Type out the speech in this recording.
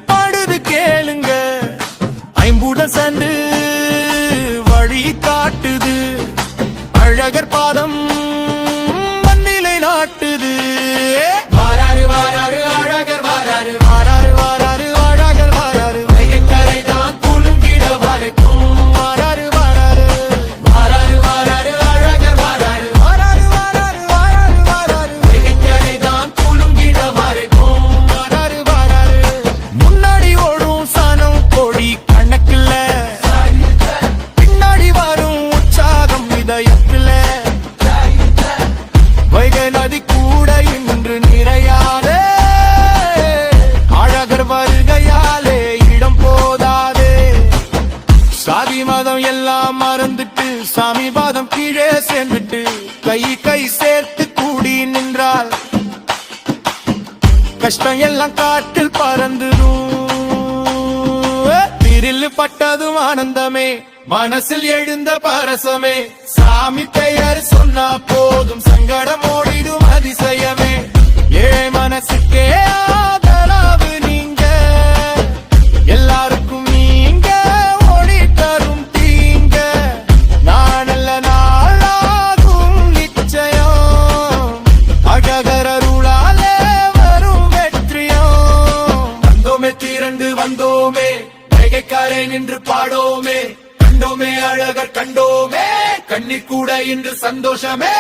பாடுது கேளுங்க, ஐம்புடன் சண்டு வழி காட்டுது, அழகர் பாதம் மண்ணிலை நாட்டுது. வாராரு வாராரு அழகர் வாராரு, வாராரு வாராரு அழகர் வாராரு, வைகை தான் குலுங்கிட வரைக்கும். வாராரு வாராரு வாராரு வாராரு அழகர் வாராரு, வாராரு வாராரு வாராரு வாராரு, வைகை தான் குலுங்கிட வரைக்கும். வாராரு வாராரு முன்னாடி ஓடும் சனம் கோடி கணக்குல, பின்னாடி வரும் உற்சாகம் இதயத்துல. வைகை நதி கூட இன்று நிறையாதே, அழகர் வருகையாலே இடம் போதாதே. சாதி மதம் எல்லாம் மறந்துட்டு சாமி பாதம் கீழே சேர்ந்துட்டு கை கை சேர்த்து கூடி நின்றால் கஷ்டம் எல்லாம் காட்டில் பறந்துடும். திரில் பட்டதும் ஆனந்தமே, மனசில் எழுந்த பரசமே, சாமி பெயர் சொன்னா போதும் சங்கடம் ஓடிடும் அதிசயமே. ஏழை மனசுக்கே ஆதரவு நீங்க, எல்லாருக்கும் நீங்க ஒளி தரும் தீங்க. நானல்ல நாளாகும் நிச்சயம், அழகர் அருளாலே வரும் வெற்றியும். வந்தோமே திரண்டு வந்தோமே, வைகைக்காரே நின்று பாடோமே, கண்டோமே அழகர் கண்டோமே, கண்ணி கூட இன்று சந்தோஷமே.